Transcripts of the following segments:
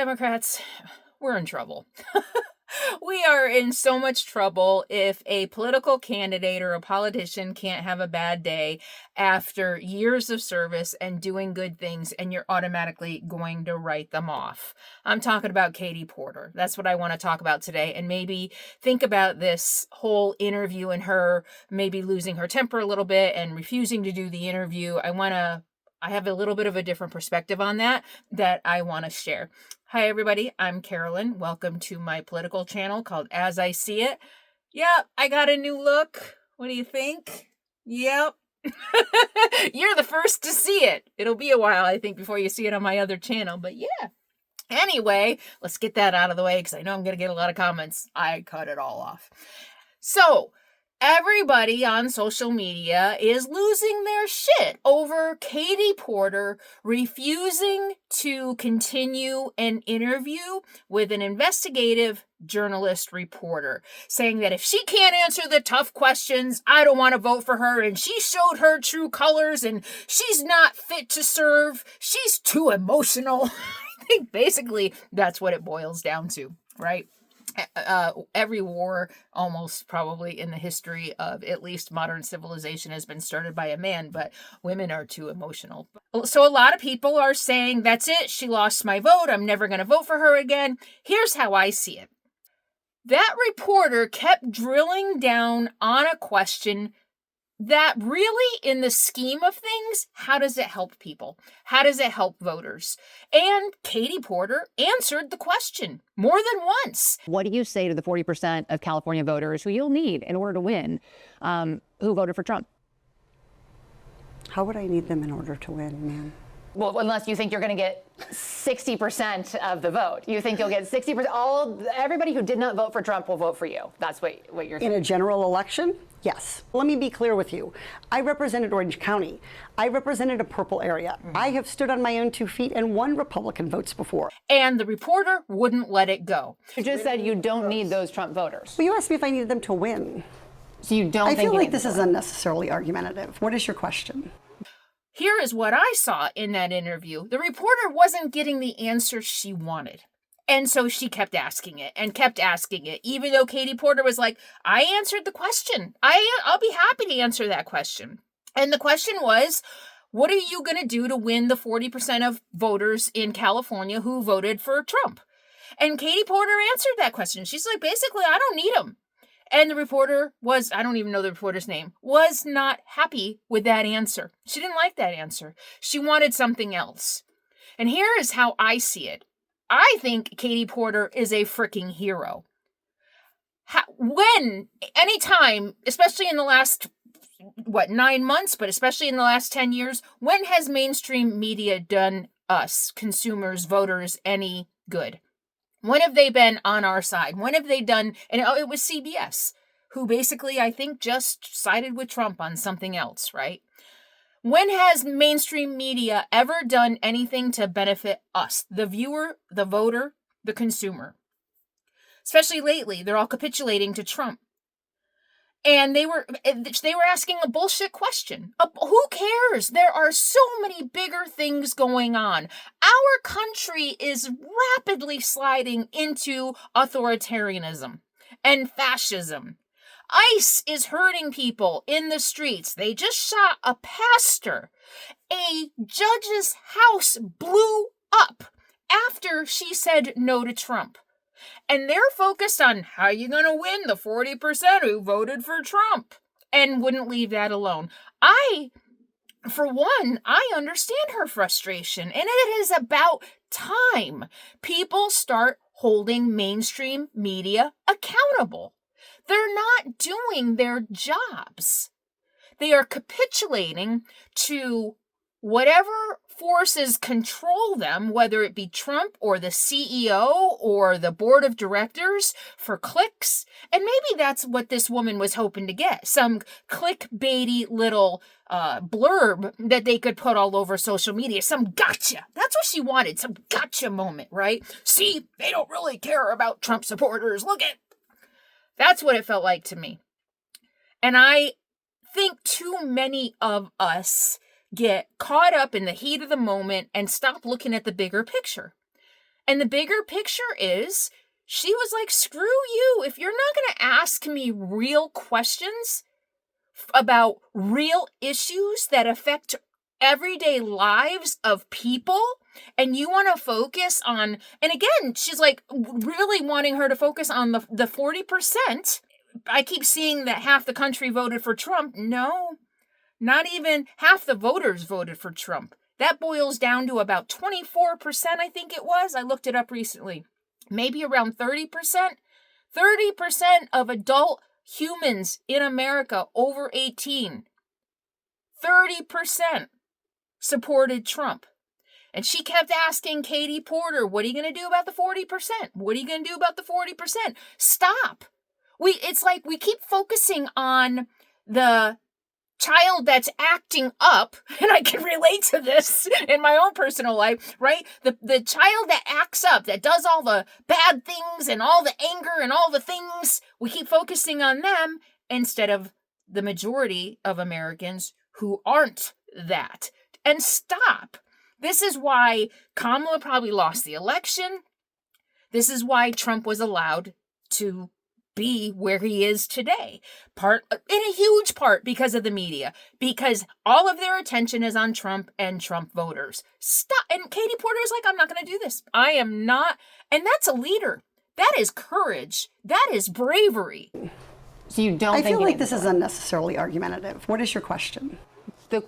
Democrats, we're in trouble. We are in so much trouble if a political candidate or a politician can't have a bad day after years of service and doing good things, and you're automatically going to write them off. I'm talking about Katie Porter. That's what I want to talk about today, and maybe think about this whole interview and her maybe losing her temper a little bit and refusing to do the interview. I have a little bit of a different perspective on that I want to share. Hi, everybody. I'm Carolyn. Welcome to my political channel called As I See It. Yep, I got a new look. What do you think? Yep. You're the first to see it. It'll be a while, I think, before you see it on my other channel, but yeah. Anyway, let's get that out of the way because I know I'm going to get a lot of comments. I cut it all off. So, everybody on social media is losing their shit over Katie Porter refusing to continue an interview with an investigative journalist reporter, saying that if she can't answer the tough questions, I don't want to vote for her, and she showed her true colors, and she's not fit to serve. She's too emotional. I think basically that's what it boils down to, right? Every war almost probably in the history of at least modern civilization has been started by a man, but women are too emotional. So a lot of people are saying, that's it, she lost my vote, I'm never going to vote for her again. Here's how I see it. That reporter kept drilling down on a question that really, in the scheme of things, how does it help people? How does it help voters? And Katie Porter answered the question more than once. What do you say to the 40% of California voters who you'll need in order to win, who voted for Trump? How would I need them in order to win, ma'am? Well, unless you think you're going to get 60% of the vote. You think you'll get 60%. Everybody who did not vote for Trump will vote for you. That's what you're thinking. In a general election? Yes. Let me be clear with you. I represented Orange County. I represented a purple area. I have stood on my own 2 feet and won Republican votes before. And the reporter wouldn't let it go. You just said you don't need those Trump voters. Well, you asked me if I needed them to win. So you don't I think feel like this is unnecessarily argumentative. What is your question? Here is what I saw in that interview. The reporter wasn't getting the answer she wanted. And so she kept asking it, even though Katie Porter was like, I answered the question. I'll be happy to answer that question. And the question was, what are you going to do to win the 40% of voters in California who voted for Trump? And Katie Porter answered that question. She's like, basically, I don't need them. And the reporter I don't even know the reporter's name, was not happy with that answer. She didn't like that answer. She wanted something else. And here is how I see it. I think Katie Porter is a freaking hero. Anytime, especially in the last, 9 months, but especially in the last 10 years, when has mainstream media done us, consumers, voters, any good? When have they been on our side? When have they done, and it was CBS, who basically, I think, just sided with Trump on something else, right? When has mainstream media ever done anything to benefit us, the viewer, the voter, the consumer? Especially lately, they're all capitulating to Trump. And they were asking a bullshit question. Who cares? There are so many bigger things going on. Our country is rapidly sliding into authoritarianism and fascism. ICE is hurting people in the streets. They just shot a pastor. A judge's house blew up after she said no to Trump. And they're focused on how you going to win the 40% who voted for Trump and wouldn't leave that alone. For one, I understand her frustration, and it is about time people start holding mainstream media accountable. They're not doing their jobs. They are capitulating to whatever forces control them, whether it be Trump or the CEO or the board of directors, for clicks. And maybe that's what this woman was hoping to get, some clickbaity little blurb that they could put all over social media, some gotcha. That's what she wanted, some gotcha moment, right? See, they don't really care about Trump supporters. Look at. That's what it felt like to me. And I think too many of us get caught up in the heat of the moment and stop looking at the bigger picture. And the bigger picture is she was like, screw you. If you're not going to ask me real questions about real issues that affect everyday lives of people, and you want to focus on, and again, she's like really wanting her to focus on the 40%. I keep seeing that half the country voted for Trump. No, not even half the voters voted for Trump. That boils down to about 24%, I think it was. I looked it up recently. Maybe around 30%. 30% of adult humans in America over 18, 30% supported Trump. And she kept asking Katie Porter, what are you going to do about the 40%? What are you going to do about the 40%? Stop. It's like we keep focusing on the child that's acting up, and I can relate to this in my own personal life, right? The child that acts up, that does all the bad things and all the anger and all the things, we keep focusing on them instead of the majority of Americans who aren't that. And stop. This is why Kamala probably lost the election. This is why Trump was allowed to be where he is today. In a huge part because of the media, because all of their attention is on Trump and Trump voters. Stop. And Katie Porter's like, I'm not going to do this. I am not. And that's a leader. That is courage. That is bravery. So you don't I think feel like this is unnecessarily argumentative. What is your question?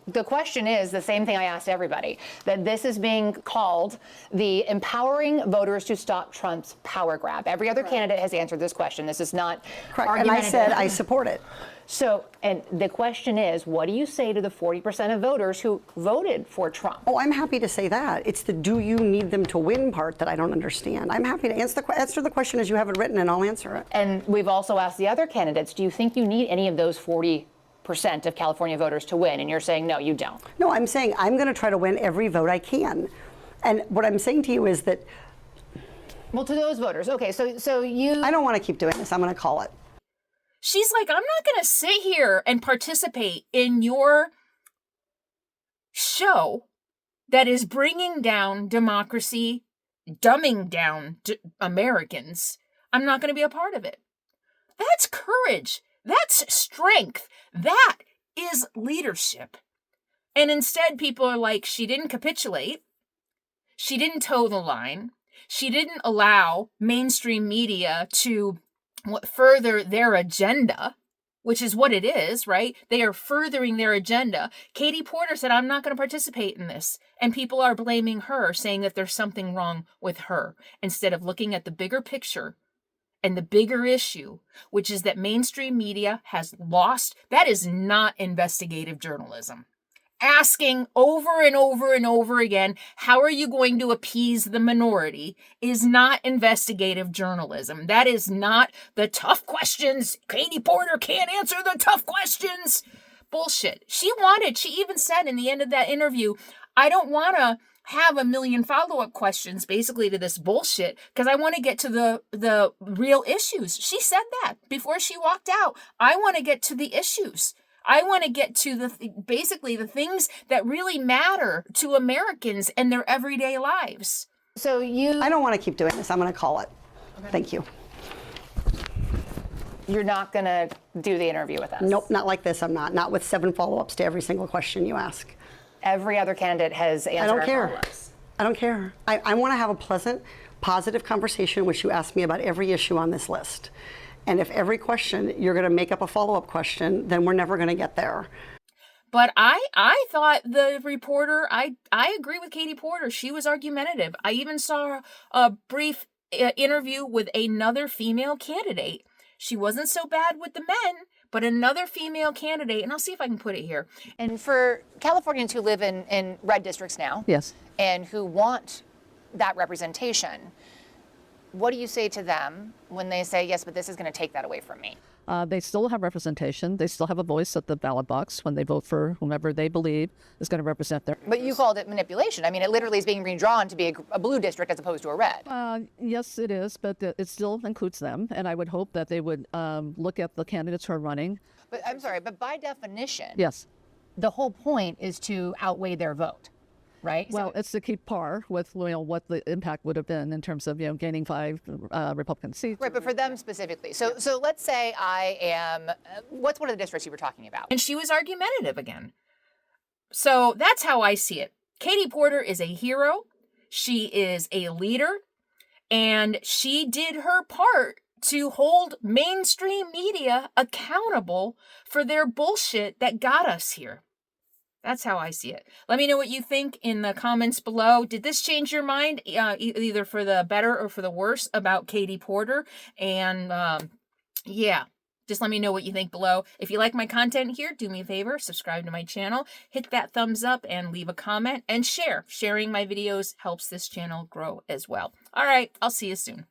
The question is the same thing I asked everybody, that this is being called the empowering voters to stop Trump's power grab. Every other candidate has answered this question. This is not Correct. And I said I support it. So, and the question is, what do you say to the 40% of voters who voted for Trump? Oh, I'm happy to say that. It's the do you need them to win part that I don't understand. I'm happy to answer the question as you have it written, and I'll answer it. And we've also asked the other candidates, do you think you need any of those 40% of California voters to win? And you're saying, no, you don't. No, I'm saying I'm going to try to win every vote I can. And what I'm saying to you is that... Well, to those voters, okay, so you... I don't want to keep doing this. I'm going to call it. She's like, I'm not going to sit here and participate in your show that is bringing down democracy, dumbing down Americans. I'm not going to be a part of it. That's courage. That's strength. That is leadership. And instead, people are like, she didn't capitulate. She didn't toe the line. She didn't allow mainstream media to further their agenda, which is what it is, right? They are furthering their agenda. Katie Porter said, I'm not going to participate in this. And people are blaming her, saying that there's something wrong with her, instead of looking at the bigger picture and the bigger issue, which is that mainstream media has lost. That is not investigative journalism. Asking over and over and over again, how are you going to appease the minority, is not investigative journalism. That is not the tough questions. Katie Porter can't answer the tough questions. Bullshit. She even said in the end of that interview, I don't want to have a million follow-up questions basically to this bullshit because I want to get to the real issues. She said that before she walked out. I want to get to the issues. I want to get to basically the things that really matter to Americans and their everyday lives. So I don't want to keep doing this. I'm going to call it. Okay. Thank you. You're not going to do the interview with us? Nope, not like this. I'm not. Not with 7 follow-ups to every single question you ask. Every other candidate has answered. I don't care. Follow-ups. I don't care. I want to have a pleasant, positive conversation in which you ask me about every issue on this list. And if every question you're going to make up a follow-up question, then we're never going to get there. But I thought the reporter, I agree with Katie Porter. She was argumentative. I even saw a brief interview with another female candidate. She wasn't so bad with the men, but another female candidate, and I'll see if I can put it here. And for Californians who live in red districts now, yes, and who want that representation, what do you say to them when they say, yes, but this is going to take that away from me? They still have representation. They still have a voice at the ballot box when they vote for whomever they believe is going to represent their... But you called it manipulation. I mean, it literally is being redrawn to be a blue district as opposed to a red. Yes, it is, but it still includes them. And I would hope that they would look at the candidates who are running. But I'm sorry, but by definition, yes, the whole point is to outweigh their vote. right? Well, it's to keep par with what the impact would have been in terms of gaining 5 Republican seats. Right, but for them specifically. So let's say I am, what's one of the districts you were talking about? And she was argumentative again. So that's how I see it. Katie Porter is a hero. She is a leader. And she did her part to hold mainstream media accountable for their bullshit that got us here. That's how I see it. Let me know what you think in the comments below. Did this change your mind, either for the better or for the worse, about Katie Porter? And yeah, just let me know what you think below. If you like my content here, do me a favor, subscribe to my channel, hit that thumbs up, and leave a comment, and share. Sharing my videos helps this channel grow as well. All right, I'll see you soon.